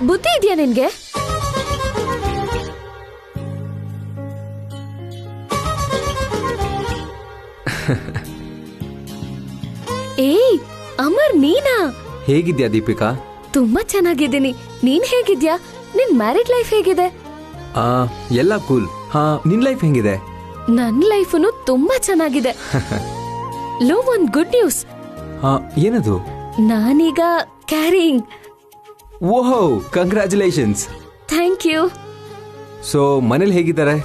ಬುದ್ಧಿ ಇದೆಯಾ ನಿನ್ಗೆ? ಏಯ್ ಅಮರ್, ನೀನಾ? ಹೇಗಿದ್ಯಾ ದೀಪಿಕಾ? ತುಂಬಾ ಚೆನ್ನಾಗಿದ್ದೀನಿ. ನೀನ್ ಹೇಗಿದ್ಯಾ? ನಿನ್ ಮ್ಯಾರಿಡ್ ಲೈಫ್ ಹೇಗಿದೆ? ಎಲ್ಲ ಕೂಲ್. ನಿನ್ ಲೈಫ್ ಹೆಂಗಿದೆ? ನನ್ ಲೈಫ್ನು ತುಂಬಾ ಚೆನ್ನಾಗಿದೆ. ಲೋ, ಒಂದ್ ಗುಡ್ ನ್ಯೂಸ್. ಏನದು? ನಾನೀಗ ಕ್ಯಾರಿಂಗ್. ಓಹೋ, ಕಂಗ್ರ್ಯಾಚುಲೇಷನ್ಸ್. Thank you. ಸೊ ಮನೇಲಿ ಹೇಗಿದ್ದಾರೆ?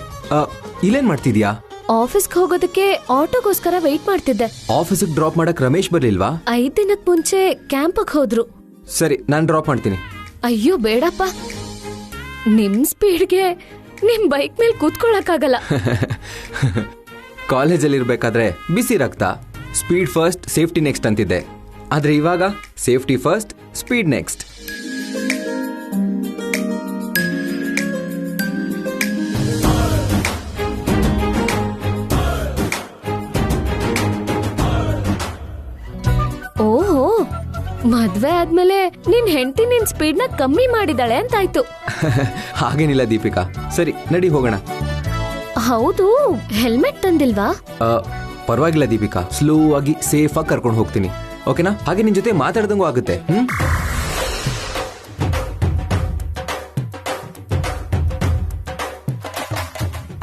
ಇಲ್ಲೇನ್ ಮಾಡ್ತಿದ್ಯಾ? ಆಫೀಸ್ಗೆ ಹೋಗೋದಕ್ಕೆ ಆಟೋಗೋಸ್ಕರ ವೆಯ್ಟ್ ಮಾಡ್ತಿದ್ದೆ. ಆಫೀಸಿಗೆ ಡ್ರಾಪ್ ಮಾಡಕ್ ರಮೇಶ್ ಬರ್ಲಿಲ್ವಾ? 5 ದಿನದ ಮುಂಚೆ ಕ್ಯಾಂಪ್ಗೆ ಹೋದ್ರು. ಸರಿ, ನಾನ್ ಡ್ರಾಪ್ ಮಾಡ್ತೀನಿ. ಅಯ್ಯೋ ಬೇಡಪ್ಪ, ನಿಮ್ ಸ್ಪೀಡ್ಗೆ ನಿಮ್ ಬೈಕ್ ಮೇಲೆ ಕೂತ್ಕೊಳ್ಳಕ್ಕಾಗಲ್ಲ. ಕಾಲೇಜಲ್ಲಿ ಇರ್ಬೇಕಾದ್ರೆ ಬಿಸಿ ರಕ್ತ, ಸ್ಪೀಡ್ ಫಸ್ಟ್ ಸೇಫ್ಟಿ ನೆಕ್ಸ್ಟ್ ಅಂತಿದ್ದೆ. ಆದ್ರೆ ಇವಾಗ ಸೇಫ್ಟಿ ಫಸ್ಟ್ ಸ್ಪೀಡ್ ನೆಕ್ಸ್ಟ್. ಓಹೋ, ಮದ್ವೆ ಆದ್ಮೇಲೆ ನಿನ್ ಹೆಂಡತಿ ನಿನ್ ಸ್ಪೀಡ್ ನ ಕಮ್ಮಿ ಮಾಡಿದಾಳೆ ಅಂತಾಯ್ತು. ಹಾಗೇನಿಲ್ಲ ದೀಪಿಕಾ. ಸರಿ, ನಡಿ ಹೋಗೋಣ. ಹೌದು, ಹೆಲ್ಮೆಟ್ ತಂದಿಲ್ವಾ? ಪರವಾಗಿಲ್ಲ ದೀಪಿಕಾ, ಸ್ಲೋ ಆಗಿ ಸೇಫ್ ಆಗಿ ಕರ್ಕೊಂಡು ಹೋಗ್ತೀನಿ. ಓಕೆನಾ? ಹಾಗೆ ನಿನ್ ಜೊತೆ ಮಾತಾಡ್ದಂಗೂ ಆಗುತ್ತೆ.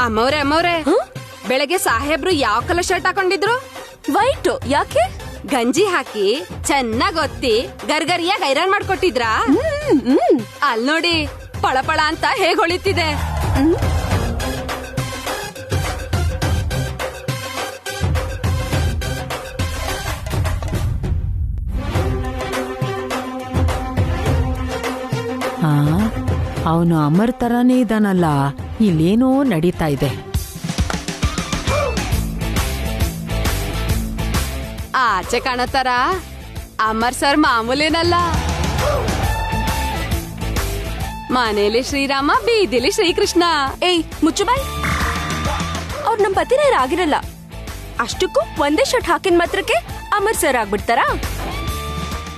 ಅಮ್ಮವ್ರೆ, ಬೆಳಗ್ಗೆ ಸಾಹೇಬ್ರು ಯಾವ ಕಲರ್ ಶರ್ಟ್ ಹಾಕೊಂಡಿದ್ರು? ವೈಟ್. ಯಾಕೆ? ಗಂಜಿ ಹಾಕಿ ಚೆನ್ನಾಗ್ ಒತ್ತಿ ಗರ್ಗರಿಯಾಗಿ ಐರನ್ ಮಾಡ್ಕೊಟ್ಟಿದ್ರಾ? ಅಲ್ ನೋಡಿ, ಪಳಪಳ ಅಂತ ಹೇಗ್ ಹೊಳಿತಿದೆ. ಅವನು ಅಮರ್ ತರಾನೇ ಇದಾನಲ್ಲ. ಇಲ್ಲೇನೋ ನಡೀತಾ ಇದೆ. ಆಚೆ ಕಾಣತಾರ ಅಮರ್ ಸರ್ ಮಾಮೂಲೇನಲ್ಲ. ಮನೇಲಿ ಶ್ರೀರಾಮ, ಬೀದಿಲಿ ಶ್ರೀಕೃಷ್ಣ. ಏಯ್ ಮುಚ್ಚು ಬಾಯ್. ಅವ್ರು ನಮ್ ಪತಿನೇ ಆಗಿರಲ್ಲ. ಅಷ್ಟಕ್ಕೂ ಒಂದೇ ಶರ್ಟ್ ಹಾಕಿನ ಮಾತ್ರಕ್ಕೆ ಅಮರ್ ಸರ್ ಆಗ್ಬಿಡ್ತಾರಾ?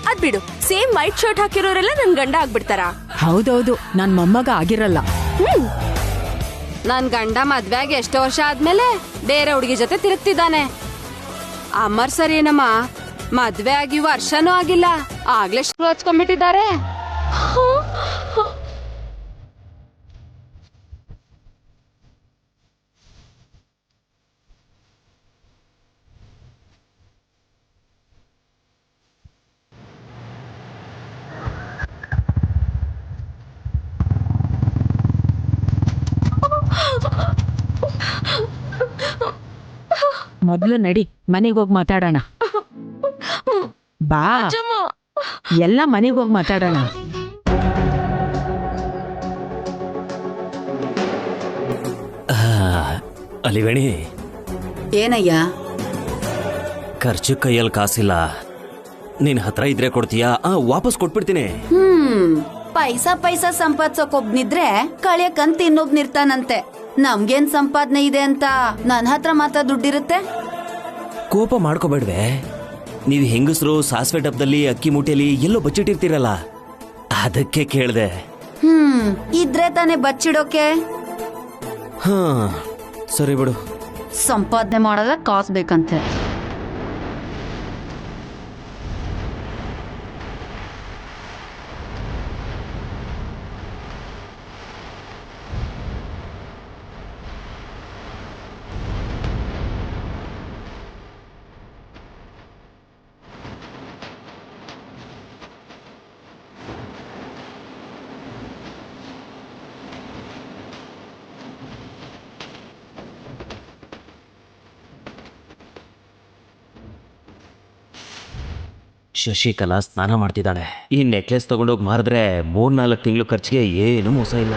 ಅದ್ ಬಿಡು, ಸೇಮ್ ವೈಟ್ ಶರ್ಟ್ ಹಾಕಿರೋರೆಲ್ಲ ನನ್ ಗಂಡ ಆಗ್ಬಿಡ್ತಾರಾ? ಹೌದೌದು, ನನ್ ಮೊಮ್ಮಗ ಆಗಿರಲ್ಲ. ನನ್ ಗಂಡ ಮದ್ವೆ ಆಗಿ ಎಷ್ಟೋ ವರ್ಷ ಆದ್ಮೇಲೆ ಬೇರೆ ಹುಡುಗಿ ಜೊತೆ ತಿರುಗ್ತಿದ್ದಾನೆ. ಅಮರ್ ಸರ್ ಏನಮ್ಮ, ಮದ್ವೆ ಆಗಿ ವರ್ಷನೂ ಆಗಿಲ್ಲ, ಆಗ್ಲೇ ಶುರು ಹಚ್ಕೊಂಡ್ಬಿಟ್ಟಿದ್ದಾರೆ. ಮೊದ್ಲು ನಡಿ, ಮನೆಗೆ ಹೋಗಿ ಮಾತಾಡೋಣ. ಬಾ, ಎಲ್ಲ ಮನೆಗೆ ಹೋಗಿ ಮಾತಾಡೋಣ. ಅಲಿವೇಣಿ, ಏನಯ್ಯ? ಖರ್ಚು ಕೈಯಲ್ಲಿ ಕಾಸಿಲ್ಲ. ನಿನ್ ಹತ್ರ ಇದ್ರೆ ಕೊಡ್ತೀಯಾ? ವಾಪಸ್ ಕೊಟ್ಬಿಡ್ತೀನಿ. ಪೈಸಾ ಸಂಪಾದ್ಸೋಕ್ ಒಬ್ನಿದ್ರೆ ಕಳಿಯಕಂತ ಇನ್ನೊಬ್ನಿರ್ತಾನಂತೆ. ನಮ್ಗೇನ್ ಸಂಪಾದನೆ ಇದೆ ಅಂತ ನನ್ ಹತ್ರ ಮಾತ್ರ ದುಡ್ಡಿರುತ್ತೆ. ಕೋಪ ಮಾಡ್ಕೋಬೇಡ್ವೆ. ನೀವು ಹೆಂಗಸರು ಸಾಸಿವೆ ಡಬ್ಬದಲ್ಲಿ ಅಕ್ಕಿ ಮೂಟೆಯಲ್ಲಿ ಎಲ್ಲೋ ಬಚ್ಚಿಟ್ಟಿರ್ತೀರಲ್ಲ, ಅದಕ್ಕೆ ಕೇಳ್ದೆ. ಇದ್ರೆ ತಾನೇ ಬಚ್ಚಿಡೋಕೆ. ಸರಿ ಬಿಡು. ಸಂಪಾದನೆ ಮಾಡೋದ ಕಾಸು ಬೇಕಂತೆ. ಶಶಿಕಲಾ ಸ್ನಾನ ಮಾಡ್ತಿದ್ದಾಳೆ. ಈ ನೆಕ್ಲೆಸ್ ತಗೊಂಡೋಗಿ ಮಾರಿದ್ರೆ 3-4 ತಿಂಗಳು ಖರ್ಚಿಗೆ ಏನು ಮೋಸ ಇಲ್ಲ.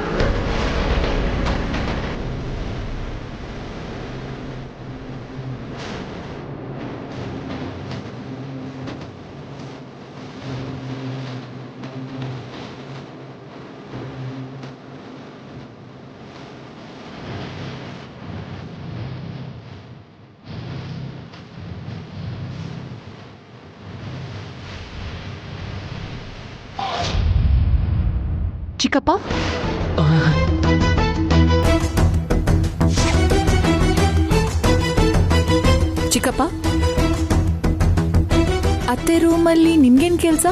ಚಿಕ್ಕಪ್ಪ ಚಿಕ್ಕಪ್ಪ ಅತ್ತೆ ರೂಮಲ್ಲಿ ನಿಮ್ಗೇನ್ ಕೆಲ್ಸ?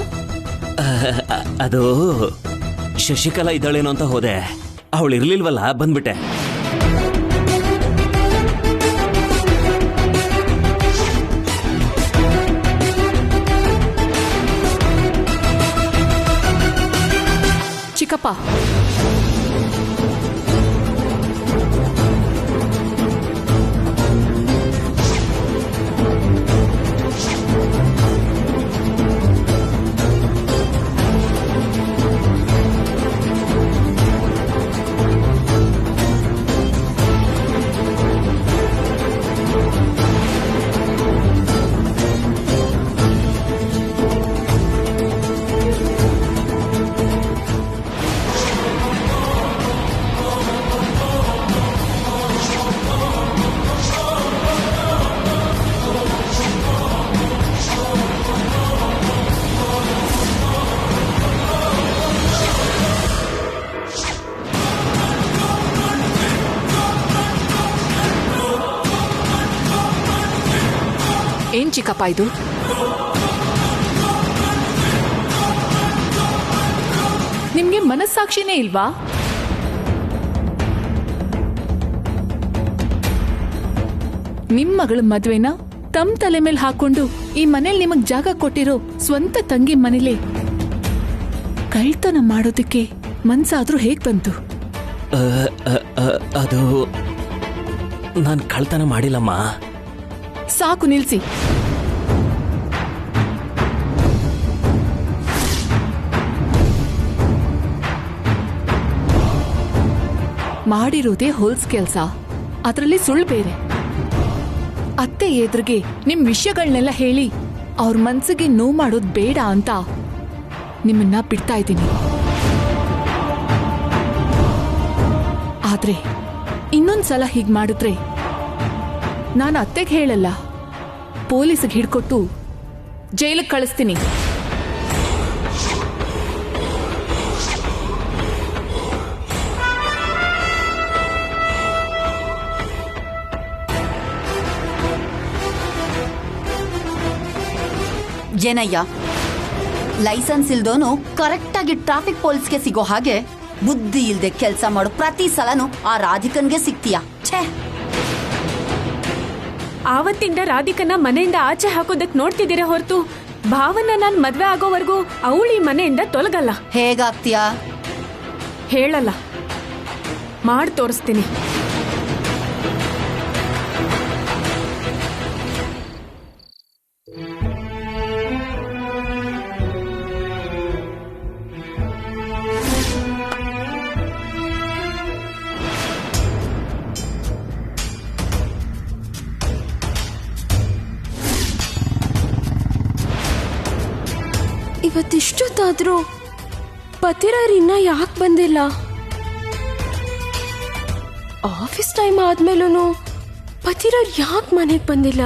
ಅದು ಶಶಿಕಲಾ ಇದ್ದಾಳೇನೋ ಅಂತ ಹೋದೆ, ಅವಳು ಇರ್ಲಿಲ್ವಲ್ಲ, ಬಂದ್ಬಿಟ್ಟೆ. ಚಿಕ್ಕಪ್ಪ ಏನ್ ಚಿಕ್ಕಪ್ಪ ಇದು? ನಿಮ್ಗೆ ಮನಸ್ಸಾಕ್ಷಿನೇ ಇಲ್ವಾ? ನಿಮ್ ಮಗಳ ಮದ್ವೆನ ತಮ್ ತಲೆ ಮೇಲೆ ಹಾಕೊಂಡು ಈ ಮನೇಲಿ ನಿಮಗ್ ಜಾಗ ಕೊಟ್ಟಿರೋ ಸ್ವಂತ ತಂಗಿ ಮನೇಲಿ ಕಳ್ತನ ಮಾಡೋದಕ್ಕೆ ಮನ್ಸಾದ್ರೂ ಹೇಗ್ ಬಂತು? ಅದು ನಾನ್ ಕಳ್ತನ ಮಾಡಿಲ್ಲಮ್ಮ. ಸಾಕು, ನಿಲ್ಸಿ. ಮಾಡಿರೋದೇ ಹೋಲ್ಸ್ ಕೆಲ್ಸ, ಅದರಲ್ಲಿ ಸುಳ್ಳು ಬೇರೆ. ಅತ್ತೆ ಎದುರಿಗೆ ನಿಮ್ ವಿಷಯಗಳನ್ನೆಲ್ಲ ಹೇಳಿ ಅವ್ರ ಮನ್ಸಿಗೆ ನೋವು ಮಾಡೋದ್ ಬೇಡ ಅಂತ ನಿಮ್ಮನ್ನ ಬಿಡ್ತಾ ಇದ್ದೀನಿ. ಆದ್ರೆ ಇನ್ನೊಂದ್ಸಲ ಹೀಗ್ ಮಾಡಿದ್ರೆ ನಾನು ಅತ್ತೆಗೆ ಹೇಳಲ್ಲ, ಪೊಲೀಸ್ಗೆ ಹಿಡ್ಕೊಟ್ಟು ಜೈಲಿಗೆ ಕಳಿಸ್ತೀನಿ. ಏನಯ್ಯ, ಲೈಸೆನ್ಸ್ ಇಲ್ದೋನು ಕರೆಕ್ಟ್ ಆಗಿ ಟ್ರಾಫಿಕ್ ಪೊಲೀಸ್ಗೆ ಸಿಗೋ ಹಾಗೆ ಬುದ್ಧಿ ಇಲ್ದೆ ಕೆಲ್ಸ ಮಾಡೋ ಪ್ರತಿ ಸಲನು ಆ ರಾಧಿಕನ್ಗೆ ಸಿಗ್ತೀಯ? ಛೇ! ಆವತ್ತಿಂದ ರಾಧಿಕನ ಮನೆಯಿಂದ ಆಚೆ ಹಾಕೋದಕ್ ನೋಡ್ತಿದ್ದೀರಾ ಹೊರತು ಭಾವನ ನಾನ್ ಮದ್ವೆ ಆಗೋವರೆಗೂ ಅವಳು ಈ ಮನೆಯಿಂದ ತೊಲಗಲ್ಲ. ಹೇಗಾಗ್ತೀಯಾ? ಹೇಳಲ್ಲ, ಮಾಡಿ ತೋರಿಸ್ತೀನಿ. ಇವತ್ತಿಷ್ಟೊತ್ತಾದ್ರೂ ಪತಿರಾರ್ ಇನ್ನ ಯಾಕೆ ಬಂದಿಲ್ಲ? ಆಫೀಸ್ ಟೈಮ್ ಆದ್ಮೇಲೂ ಪತಿರಾರ್ ಯಾಕೆ ಮನೆಗೆ ಬಂದಿಲ್ಲ?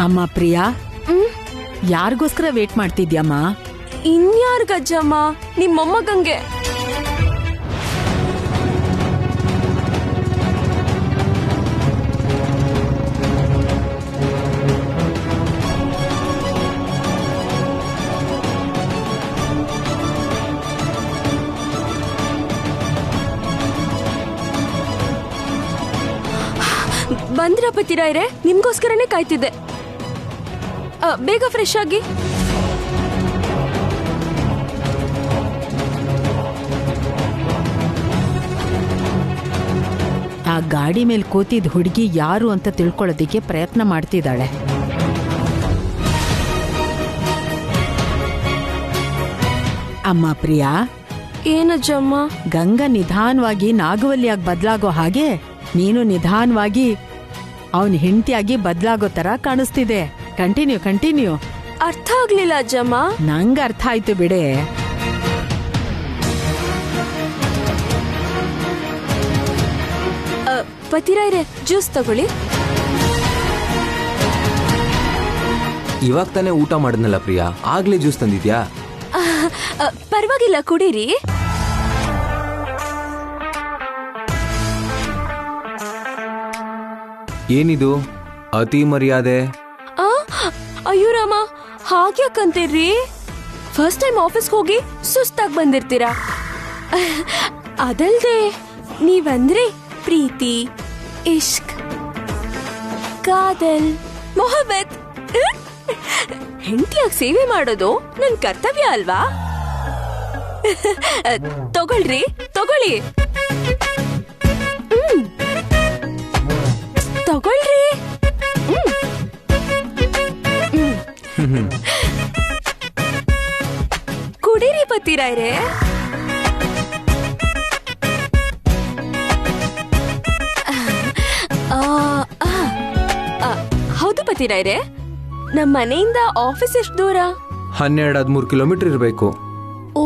ಅಮ್ಮ ಪ್ರಿಯಾ, ಯಾರಿಗೋಸ್ಕರ ವೇಟ್ ಮಾಡ್ತಿದ್ಯಮ್ಮ? ಇನ್ಯಾರ್ಗಜ್ಜಮ್ಮ, ನಿಮ್ಮ ಮೊಮ್ಮಗಂಗೆ. ಬಂದ್ರ ಪತಿರಾಯ್ರೆ, ನಿಮ್ಗೋಸ್ಕರನೇ ಕಾಯ್ತಿದ್ದೆ. ಬೇಗ ಫ್ರೆಶ್ ಆಗಿ. ಆ ಗಾಡಿ ಮೇಲೆ ಕೂತಿದ್ ಹುಡುಗಿ ಯಾರು ಅಂತ ತಿಳ್ಕೊಳ್ಳೋದಿಕ್ಕೆ ಪ್ರಯತ್ನ ಮಾಡ್ತಿದ್ದಾಳೆ. ಅಮ್ಮ ಪ್ರಿಯಾ, ಏನಜ್ಜಮ್ಮ? ಗಂಗಾ ನಿಧಾನವಾಗಿ ನಾಗವಲ್ಲಿಯಾಗಿ ಬದಲಾಗೋ ಹಾಗೆ ನೀನು ನಿಧಾನವಾಗಿ ಅವನ್ ಹೆಂಡತಿಯಾಗಿ ಬದಲಾಗೋ ತರ ಕಾಣಿಸ್ತಿದೆ. Continue continue. ಅರ್ಥ ಆಗ್ಲಿಲ್ಲ ಅಜ್ಜಮ್ಮ. ನಂಗೆ ಅರ್ಥ ಆಯ್ತು ಬಿಡೆ. ಪತಿರಾಯ್ರೆ, ಜ್ಯೂಸ್ ತಗೊಳ್ಳಿ. ಇವಾಗ ತಾನೇ ಊಟ ಮಾಡಿದ್ನಲ್ಲ ಪ್ರಿಯಾ, ಆಗ್ಲೇ ಜ್ಯೂಸ್ ತಂದಿದ್ಯಾ? ಪರವಾಗಿಲ್ಲ, ಕುಡೀರಿ. ಏನಿದು ಅತಿ ಮರ್ಯಾದೆ? ಆ, ಅಯ್ಯೋ ರಾಮ, ಹಾಗ್ಯಾಕಂತೀರ್ರಿ? ಫಸ್ಟ್ ಟೈಮ್ ಆಫೀಸ್ಗೆ ಹೋಗಿ ಸುಸ್ತಾಗಿ ಬಂದಿರ್ತೀರಾ. ಅದಲ್ದೆ ನೀವಂದ್ರೆ ಪ್ರೀತಿ, ಇಷ್ಕ್, ಕಾದಲ್, ಮೊಹಬ್ಬತ್, ಹೆಂಡತಿಯಾಗಿ ಸೇವೆ ಮಾಡೋದು ನನ್ ಕರ್ತವ್ಯ ಅಲ್ವಾ? ತಗೊಳ್ರಿ, ತಗೊಳ್ಳಿ. ತಗೊಳ್ರಿ. ಕುಡೀರಿ ಪತಿರಾಯ್ರೆ. ಹೌದು ಪತಿರಾಯ್ರೆ, ನಮ್ಮ ಮನೆಯಿಂದ ಆಫೀಸ್ ಎಷ್ಟು ದೂರ? 12-13 ಕಿಲೋಮೀಟರ್ ಇರಬೇಕು. ಓ,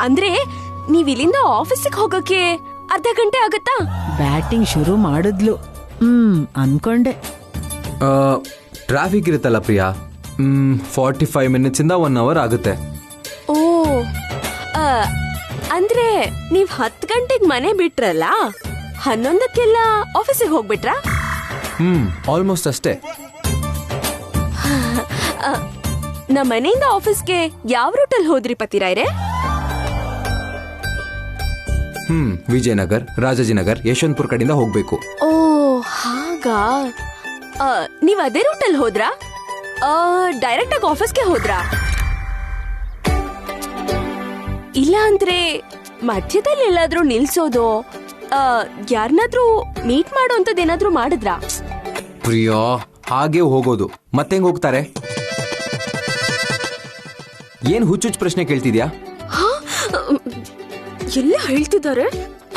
ಅಂದ್ರೆ ನೀವ್ ಇಲ್ಲಿಂದ ಆಫೀಸಿಗೆ ಹೋಗಕ್ಕೆ ಅರ್ಧ ಗಂಟೆ ಆಗತ್ತಾ? ಬ್ಯಾಟಿಂಗ್ ಶುರು ಮಾಡಿದ್ಲು. ಅನ್ಕೊಂಡೆ. ಟ್ರಾಫಿಕ್ ಇರುತ್ತಲ್ಲ ಪ್ರಿಯಾ, 45 ಮಿನಿಟ್ಸ್ ಇಂದ 1 ಅವರ್ ಆಗುತ್ತೆ. ಓ, ಅಂದ್ರೆ ನೀವ್ 10 ಗಂಟೆಗೆ ಮನೆ ಬಿಟ್ರಲ್ಲ, 11ಕ್ಕೆಲ್ಲ ಆಫೀಸಿಗೆ ಹೋಗ್ಬಿಟ್ರಾ? ಆಲ್ಮೋಸ್ಟ್ ಅಷ್ಟೇ. ನಮ್ಮ ಮನೆಯಿಂದ ಆಫೀಸ್ಗೆ ಯಾವ ರೂಟಲ್ಲಿ ಹೋದ್ರಿ ಪತಿರಾಯ್ರೆ? ವಿಜಯನಗರ್, ರಾಜಾಜಿನಗರ್, ಯಶವಂತಪುರ ಕಡೆಯಿಂದ ಹೋಗ್ಬೇಕು. ಓ, ಹಾಗಾ. ನೀವ್ ಅದೇ ರೂಟಲ್ಲಿ ಹೋದ್ರಾ? ಡೈರೆಕ್ಟ್ ಆಗಿ ಆಫೀಸ್ಗೆ ಹೋದ್ರಾ? ಇಲ್ಲ ಅಂದ್ರೆ ಮಧ್ಯದಲ್ಲಿ ಎಲ್ಲಾದ್ರೂ ನಿಲ್ಸೋದು, ಯಾರನ್ನಾದ್ರೂ ಮೀಟ್ ಮಾಡೋಂಥದ್ದು ಏನಾದ್ರೂ ಮಾಡಿದ್ರಾ? ಪ್ರಿಯಾ, ಹಾಗೆ ಹೋಗೋದು. ಮತ್ತೆಂಗ್ ಹೋಗ್ತಾರೆ? ಏನ್ ಹುಚ್ಚುಚ್ಚು ಪ್ರಶ್ನೆ ಕೇಳ್ತಿದ್ಯಾ? ಎಲ್ಲ ಹೇಳ್ತಿದ್ದಾರೆ,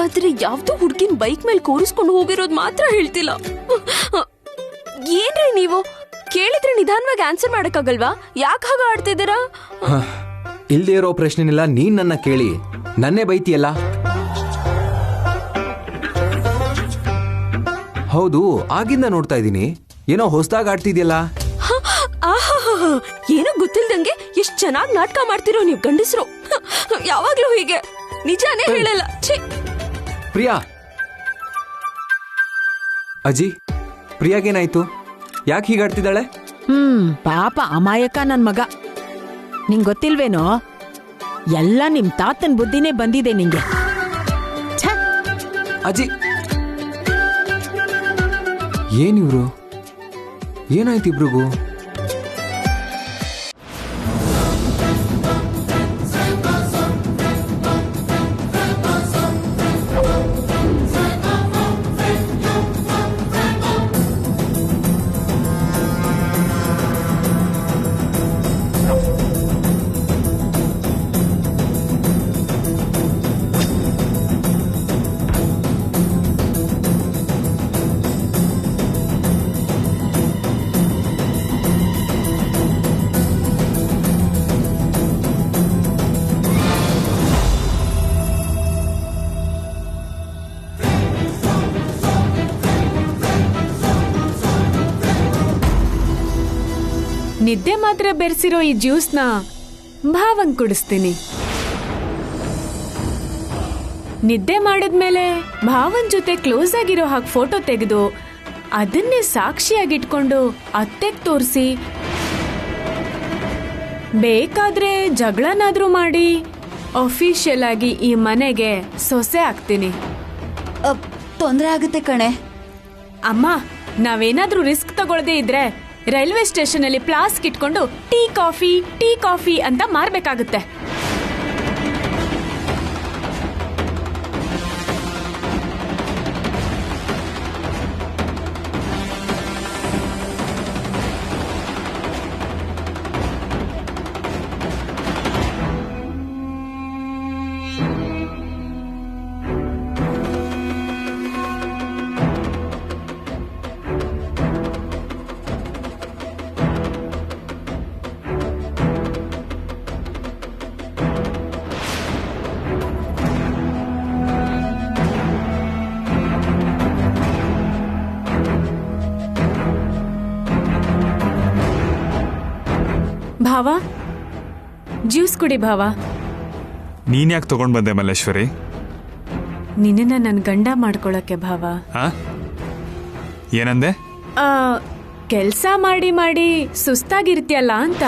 ಆದ್ರೆ ಯಾವ್ದೋ ಹುಡ್ಗಿನ್ ಬೈಕ್ ಮೇಲೆ ಕೂರಿಸ್ಕೊಂಡು ಹೋಗಿರೋದು ಮಾತ್ರ ಹೇಳ್ತಿಲ್ಲ. ಏನ್ರಿ ನೀವು? ಕೇಳಿದ್ರೆ ನಿಧಾನವಾಗಿ ಆನ್ಸರ್ ಮಾಡಕ್ಕಾಗಲ್ವಾ? ಯಾಕೆ ಹಾಗ ಆಡ್ತಿದ್ದೀರಾ? ಇಲ್ದೇ ಇರೋ ಪ್ರಶ್ನೆನೆಲ್ಲ ನೀನ್ ನನ್ನ ಕೇಳಿ ನನ್ನೇ ಬೈತಿಯಲ್ಲ. ಹೌದು, ಆಗಿಂದ ನೋಡ್ತಾ ಇದೀನಿ, ಏನೋ ಹೊಸದಾಗಿ ಆಡ್ತಿದ್ಯಲ್ಲ. ಏನೋ ಗೊತ್ತಿಲ್ದಂಗೆ ಎಷ್ಟ್ ಚೆನ್ನಾಗಿ ನಾಟಕ ಮಾಡ್ತಿರೋ ನೀವು ಗಂಡಸ್ರು. ಯಾವಾಗ್ಲೂ ಹೀಗೆ, ನಿಜಾನೇ ಹೇಳಲ್ಲ. ಪ್ರಿಯಾ, ಅಜ್ಜಿ, ಪ್ರಿಯಾಗೇನಾಯ್ತು? ಯಾಕೆ ಹೀಗಾಡ್ತಿದ್ದಾಳೆ? ಪಾಪ ಅಮಾಯಕ ನನ್ ಮಗ. ನಿಂಗ್ ಗೊತ್ತಿಲ್ವೇನೋ, ಎಲ್ಲ ನಿಮ್ ತಾತನ್ ಬುದ್ಧಿನೇ ಬಂದಿದೆ ನಿಂಗೆ. ಅಜ್ಜಿ, ಏನಿವ್ರು? ಏನಾಯ್ತು ಇಬ್ರಿಗೂ? ನಿದ್ದೆ ಮಾತ್ರ ಬೆರೆಸಿರೋ ಈ ಜ್ಯೂಸ್ನ ಭಾವಂಗ್ ಕುಡಿಸ್ತೀನಿ. ನಿದ್ದೆ ಮಾಡಿದ್ಮೇಲೆ ಭಾವನ್ ಜೊತೆ ಕ್ಲೋಸ್ ಆಗಿರೋ ಹಾಗೆ ಫೋಟೋ ತೆಗೆದು ಅದನ್ನೇ ಸಾಕ್ಷಿಯಾಗಿಟ್ಕೊಂಡು ಅತ್ತೆಗ್ ತೋರಿಸಿ, ಬೇಕಾದ್ರೆ ಜಗಳನಾದ್ರೂ ಮಾಡಿ ಅಫಿಷಿಯಲ್ ಆಗಿ ಈ ಮನೆಗೆ ಸೊಸೆ ಆಗ್ತೀನಿ. ತೊಂದ್ರೆ ಆಗುತ್ತೆ ಕಣೆ. ಅಮ್ಮ, ನಾವೇನಾದ್ರೂ ರಿಸ್ಕ್ ತಗೊಳ್ಳದೆ ಇದ್ರೆ ರೈಲ್ವೆ ಸ್ಟೇಷನ್ ಅಲ್ಲಿ ಫ್ಲಾಸ್ಕ್ ಇಟ್ಕೊಂಡು ಟೀ ಕಾಫಿ ಅಂತ ಮಾರ್ಬೇಕಾಗುತ್ತೆ. ಭಾವ ಜ್ಯೂಸ್ ಕುಡಿ ಭಾವ. ನೀನ್ ಯಾಕೆ ತಗೊಂಡ್ ಬಂದೆ ಮಲ್ಲೇಶ್ವರಿ? ನಿನ್ನ ನನ್ ಗಂಡ ಮಾಡ್ಕೊಳಕ್ಕೆ ಭಾವ. ಏನಂದೆ? ಕೆಲ್ಸ ಮಾಡಿ ಮಾಡಿ ಸುಸ್ತಾಗಿರ್ತೀಯಲ್ಲ ಅಂತ.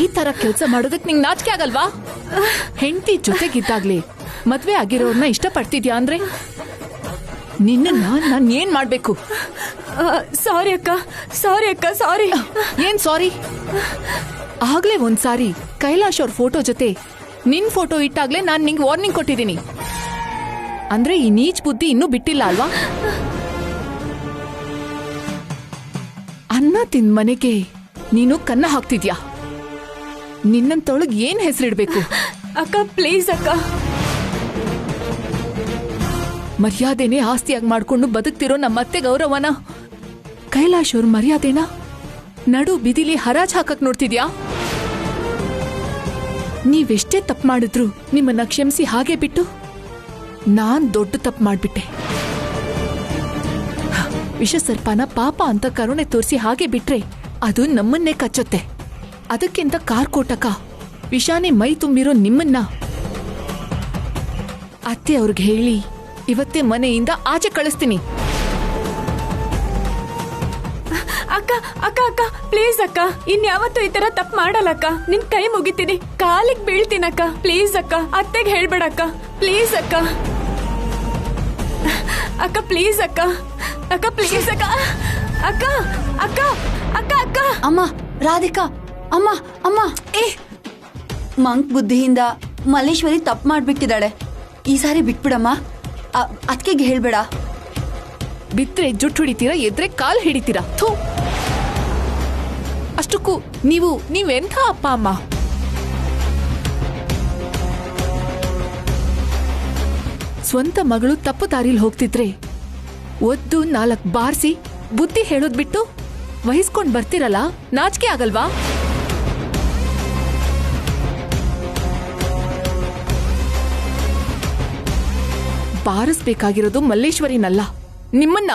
ಈ ತರ ಕೆಲಸ ಮಾಡೋದಕ್ ನಿಂಗ್ ನಾಚಿಕೆ ಆಗಲ್ವಾ? ಹೆಂಡತಿ ಜೊತೆಗಿದ್ದಾಗ್ಲಿ ಮದ್ವೆ ಆಗಿರೋರ್ನ ಇಷ್ಟಪಡ್ತಿದ್ಯಾ ಅಂದ್ರೆ ನಿನ್ನ ನಾನ್ ಏನ್ ಮಾಡ್ಬೇಕು? ಸಾರಿ ಅಕ್ಕ, ಸಾರಿ ಅಕ್ಕ, ಸಾರಿ. ಏನ್ ಸಾರಿ? ಆಗ್ಲೇ ಒಂದ್ಸಾರಿ ಕೈಲಾಶ್ ಅವ್ರ ಫೋಟೋ ಜೊತೆ ನಿನ್ ಫೋಟೋ ಇಟ್ಟಾಗ್ಲೇ ನಾನ್ ನಿಂಗ್ ವಾರ್ನಿಂಗ್ ಕೊಟ್ಟಿದ್ದೀನಿ. ಅಂದ್ರೆ ಈ ನೀಚ್ ಬುದ್ಧಿ ಇನ್ನೂ ಬಿಟ್ಟಿಲ್ಲ ಅಲ್ವಾ? ಅನ್ನ ತಿಂದ್ ಮನೆಗೆ ನೀನು ಕನ್ನ ಹಾಕ್ತಿದ್ಯಾ? ನಿನ್ನಂತೊಳಗ್ ಏನ್ ಹೆಸರಿಡ್ಬೇಕು? ಅಕ್ಕ ಪ್ಲೀಸ್ ಅಕ್ಕ. ಮರ್ಯಾದೆನೇ ಆಸ್ತಿಯಾಗಿ ಮಾಡ್ಕೊಂಡು ಬದುಕ್ತಿರೋ ನಮ್ಮತ್ತೆ ಗೌರವನ ಕೈಲಾಶ್ ಅವ್ರ ಮರ್ಯಾದೆನ ನಡು ಬಿದಿಲಿ ಹರಾಜ್ ಹಾಕಕ್ ನೋಡ್ತಿದ್ಯಾ? ನೀವೆಷ್ಟೇ ತಪ್ಪು ಮಾಡಿದ್ರು ನಿಮ್ಮನ್ನ ಕ್ಷಮಿಸಿ ಹಾಗೆ ಬಿಟ್ಟು ನಾನ್ ದೊಡ್ಡ ತಪ್ಪು ಮಾಡ್ಬಿಟ್ಟೆ. ವಿಷ ಸರ್ಪನ ಪಾಪ ಅಂತ ಕರುಣೆ ತೋರಿಸಿ ಹಾಗೆ ಬಿಟ್ರೆ ಅದು ನಮ್ಮನ್ನೇ ಕಚ್ಚುತ್ತೆ. ಅದಕ್ಕಿಂತ ಕಾರ್ಕೋಟಕ ವಿಷಾನೇ ಮೈ ತುಂಬಿರೋ ನಿಮ್ಮನ್ನ ಅತ್ತೆ ಅವ್ರಿಗೆ ಹೇಳಿ ಇವತ್ತೇ ಮನೆಯಿಂದ ಆಚೆ ಕಳಿಸ್ತೀನಿ. ಅಕ್ಕ ಅಕ್ಕ ಅಕ್ಕ ಪ್ಲೀಸ್ ಅಕ್ಕ, ಇನ್ಯಾವತ್ತೂ ಈ ತರ ತಪ್ಪು ಮಾಡಲ್ಲಕ್ಕ. ನಿನ್ ಕೈ ಮುಗಿತೀನಿ, ಕಾಲಿಗೆ ಬೀಳ್ತೀನಕ್ಕ. ಪ್ಲೀಸ್ ಅಕ್ಕ, ಅತ್ತೆಗೆ ಹೇಳ್ಬೇಡಕ್ಕ. ಪ್ಲೀಸ್ ಅಕ್ಕ, ಅಕ್ಕ ಪ್ಲೀಸ್ ಅಕ್ಕ, ಅಕ್ಕ ಪ್ಲೀಸ್ ಅಕ್ಕ, ಅಕ್ಕ ಅಕ್ಕ ಅಕ್ಕ ಅಕ್ಕ. ಅಮ್ಮ ರಾಧಿಕಾ, ಅಮ್ಮ ಅಮ್ಮ, ಮಂಕ್ ಬುದ್ಧಿಯಿಂದ ಮಲ್ಲೇಶ್ವರಿ ತಪ್ಪು ಮಾಡ್ಬಿಟ್ಟಿದ್ದಾಳೆ. ಈ ಸಾರಿ ಬಿಟ್ಬಿಡಮ್ಮ. ಅತ್ಕೆಗೆ ಹೇಳ್ಬೇಡ. ಬಿದ್ರೆ ಜುಟ್ಟು ಹಿಡಿತೀರಾ, ಎದ್ರೆ ಕಾಲ್ ಹಿಡಿತೀರಾ. ಥೂ, ಅಷ್ಟಕ್ಕೂ ನೀವೆಂಥ ಅಪ್ಪ ಅಮ್ಮ? ಸ್ವಂತ ಮಗಳು ತಪ್ಪು ದಾರಿಲಿ ಹೋಗ್ತಿದ್ರೆ ಒದ್ದು 4 ಬಾರಿಸಿ ಬುದ್ಧಿ ಹೇಳೋದ್ ಬಿಟ್ಟು ವಹಿಸ್ಕೊಂಡ್ ಬರ್ತಿರಲ್ಲ, ನಾಚಿಕೆ ಆಗಲ್ವಾ? ಬಾರಿಸ್ಬೇಕಾಗಿರೋದು ಮಲ್ಲೇಶ್ವರಿನಲ್ಲ, ನಿಮ್ಮನ್ನ.